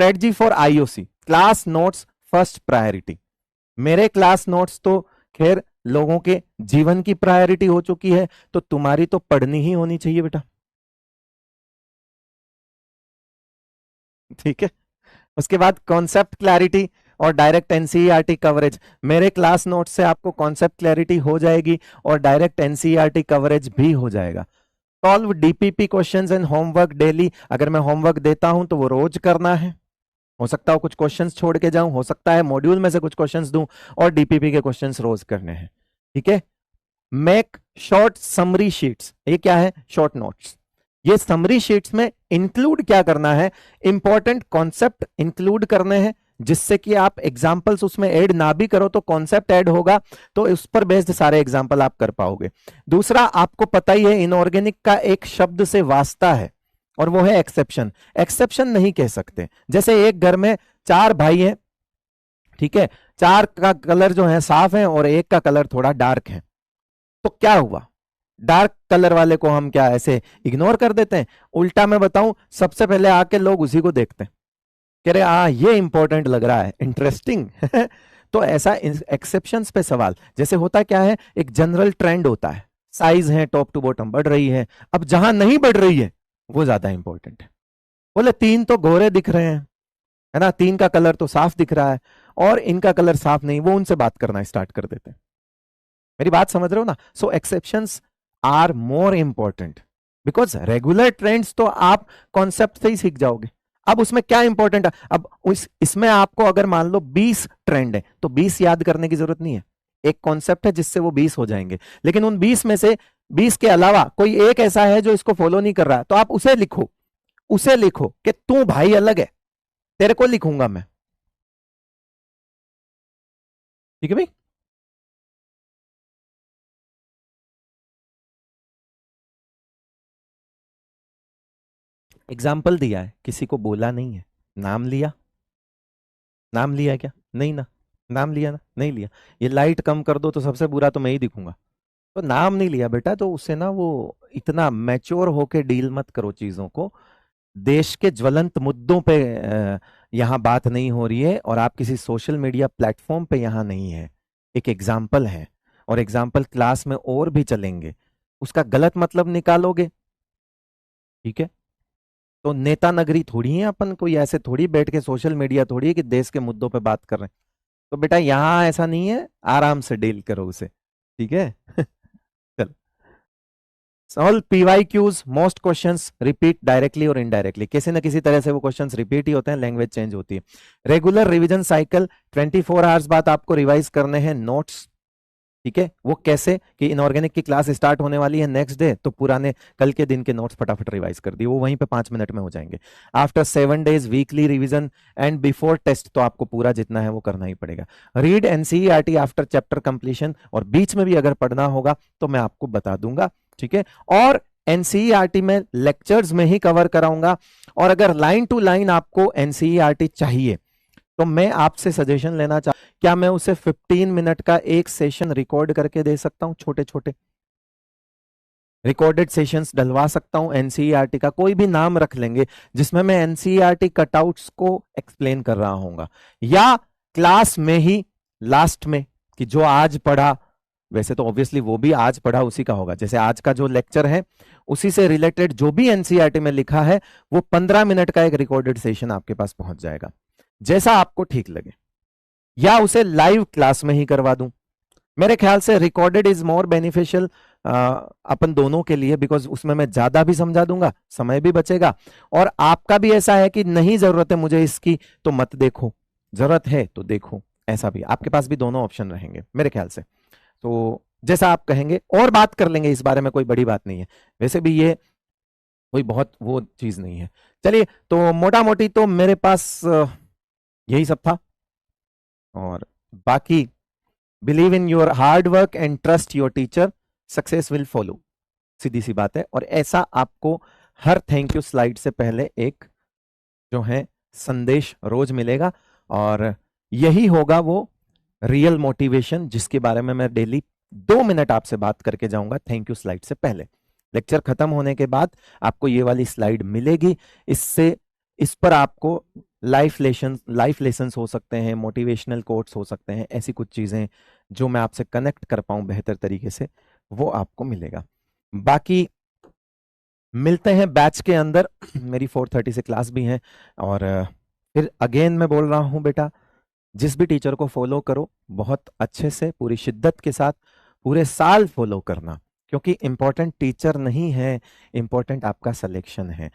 Strategy for IOC, class notes first priority. मेरे class notes तो खैर लोगों के जीवन की प्रायोरिटी हो चुकी है, तो तुम्हारी तो पढ़नी ही होनी चाहिए बेटा, ठीक है। उसके बाद कॉन्सेप्ट क्लैरिटी और डायरेक्ट एनसीईआरटी कवरेज। मेरे क्लास नोट से आपको कॉन्सेप्ट क्लैरिटी हो जाएगी और डायरेक्ट एनसीईआरटी कवरेज भी हो जाएगा। Solve DPP questions and homework daily. अगर मैं होमवर्क देता हूं तो वो रोज करना है, हो सकता है कुछ क्वेश्चंस छोड़ के जाऊं, हो सकता है मॉड्यूल में से कुछ क्वेश्चंस दूं, और डीपीपी के क्वेश्चंस रोज करने हैं, ठीक है। मेक शॉर्ट समरी शीट्स, ये क्या है, शॉर्ट नोट्स। ये समरी शीट्स में इंक्लूड क्या करना है, इंपॉर्टेंट कॉन्सेप्ट इंक्लूड करने हैं, जिससे कि आप एग्जाम्पल्स उसमें ऐड ना भी करो तो कॉन्सेप्ट ऐड होगा, तो उस पर बेस्ड सारे एग्जाम्पल आप कर पाओगे। दूसरा, आपको पता ही है इनऑर्गेनिक का एक शब्द से वास्ता है और वो है एक्सेप्शन। एक्सेप्शन नहीं कह सकते, जैसे एक घर में 4 भाई हैं, ठीक है, 4 का कलर जो है साफ है और एक का कलर थोड़ा डार्क है, तो क्या हुआ, डार्क कलर वाले को हम क्या ऐसे इग्नोर कर देते हैं? उल्टा मैं बताऊं, सबसे पहले आके लोग उसी को देखते हैं, कह रहे ये इंपॉर्टेंट लग रहा है, इंटरेस्टिंग तो ऐसा एक्सेप्शंस पे सवाल, जैसे होता क्या है, एक जनरल ट्रेंड होता है, साइज है टॉप टू बॉटम बढ़ रही है, अब जहां नहीं बढ़ रही है वो ज्यादा इंपॉर्टेंट है। बोले 3 तो गोरे दिख रहे हैं, है ना, 3 का कलर तो साफ दिख रहा है और इनका कलर साफ नहीं, वो उनसे बात करना स्टार्ट कर देते हैं। मेरी बात समझ रहे हो ना? So exceptions are more important, because regular trends तो आप कॉन्सेप्ट से ही सीख जाओगे। अब उसमें क्या इंपॉर्टेंट है, अब इसमें आपको अगर मान लो 20 ट्रेंड है तो 20 याद करने की जरूरत नहीं है, एक कॉन्सेप्ट है जिससे वो 20 हो जाएंगे, लेकिन उन 20 में से 20 के अलावा कोई एक ऐसा है जो इसको फॉलो नहीं कर रहा है, तो आप उसे लिखो, उसे लिखो कि तू भाई अलग है, तेरे को लिखूंगा मैं, ठीक है भाई। एग्जाम्पल दिया है, किसी को बोला नहीं है, नाम लिया, नाम लिया क्या, नहीं ना, नाम लिया ना, नहीं लिया, ये लाइट कम कर दो तो सबसे बुरा तो मैं ही दिखूंगा, तो नाम नहीं लिया बेटा, तो उससे ना वो इतना मैच्योर होके डील मत करो चीजों को। देश के ज्वलंत मुद्दों पे यहाँ बात नहीं हो रही है और आप किसी सोशल मीडिया प्लेटफॉर्म पे यहाँ नहीं है, एक एग्जाम्पल है, और एग्जाम्पल क्लास में और भी चलेंगे, उसका गलत मतलब निकालोगे, ठीक है। तो नेता नगरी थोड़ी है अपन, कोई ऐसे थोड़ी बैठ के सोशल मीडिया थोड़ी है कि देश के मुद्दों पे बात कर रहे हैं, तो बेटा यहाँ ऐसा नहीं है, आराम से डील करो उसे, ठीक है चलो, solve PYQs, most questions repeat directly और इनडायरेक्टली, किसी ना किसी तरह से वो क्वेश्चंस रिपीट ही होते हैं, लैंग्वेज चेंज होती है। रेगुलर रिवीजन साइकिल, 24 आवर्स बाद आपको रिवाइज करने हैं नोट्स, ठीक है। वो कैसे कि इनऑर्गेनिक की क्लास स्टार्ट होने वाली है नेक्स्ट डे, तो पुराने कल के दिन के नोट्स फटाफट रिवाइज कर दिए, वो वहीं पे 5 मिनट में हो जाएंगे। After 7 days weekly revision and before test, तो आपको पूरा जितना है वो करना ही पड़ेगा। Read NCERT after chapter completion, और बीच में भी अगर पढ़ना होगा तो मैं आपको बता दूंगा, ठीक है। और एनसीईआरटी में लेक्चर्स में ही कवर कराऊंगा, और अगर लाइन टू लाइन आपको एनसीईआरटी चाहिए तो मैं आपसे सजेशन लेना क्या मैं उसे 15 मिनट का एक सेशन रिकॉर्ड करके दे सकता हूं, छोटे छोटे रिकॉर्डेड सेशंस डलवा सकता हूं एनसीईआरटी का, कोई भी नाम रख लेंगे जिसमें मैं एनसीईआरटी कटआउट्स को एक्सप्लेन कर रहा हूंगा, या क्लास में ही लास्ट में कि जो आज पढ़ा, वैसे तो ऑब्वियसली वो भी आज पढ़ा उसी का होगा, जैसे आज का जो लेक्चर है उसी से रिलेटेड जो भी एनसीईआरटी में लिखा है वो 15 मिनट का एक रिकॉर्डेड सेशन आपके पास पहुंच जाएगा, जैसा आपको ठीक लगे, या उसे लाइव क्लास में ही करवा दूं। मेरे ख्याल से रिकॉर्डेड इज मोर बेनिफिशियल अपन दोनों के लिए, बिकॉज उसमें मैं ज्यादा भी समझा दूंगा, समय भी बचेगा, और आपका भी ऐसा है कि नहीं जरूरत है मुझे इसकी तो मत देखो, जरूरत है तो देखो, ऐसा भी आपके पास भी दोनों ऑप्शन रहेंगे मेरे ख्याल से। तो जैसा आप कहेंगे, और बात कर लेंगे इस बारे में, कोई बड़ी बात नहीं है, वैसे भी ये कोई बहुत वो चीज नहीं है। चलिए, तो मोटा मोटी तो मेरे पास यही सब था, और बाकी believe in your hard work and trust your teacher, success will follow, सीधी सी बात है। और ऐसा आपको हर थैंक यू स्लाइड से पहले एक जो है संदेश रोज मिलेगा, और यही होगा वो रियल मोटिवेशन जिसके बारे में मैं डेली 2 मिनट आपसे बात करके जाऊंगा थैंक यू स्लाइड से पहले। लेक्चर खत्म होने के बाद आपको ये वाली स्लाइड मिलेगी, इससे इस पर आपको लाइफ लेसन्स हो सकते हैं, मोटिवेशनल कोट्स हो सकते हैं, ऐसी कुछ चीज़ें जो मैं आपसे कनेक्ट कर पाऊँ बेहतर तरीके से, वो आपको मिलेगा। बाकी मिलते हैं बैच के अंदर। मेरी 4:30 से क्लास भी है। और फिर अगेन मैं बोल रहा हूँ बेटा, जिस भी टीचर को फॉलो करो बहुत अच्छे से, पूरी शिद्दत के साथ पूरे साल फॉलो करना, क्योंकि इम्पोर्टेंट टीचर नहीं है, इम्पोर्टेंट आपका सिलेक्शन है।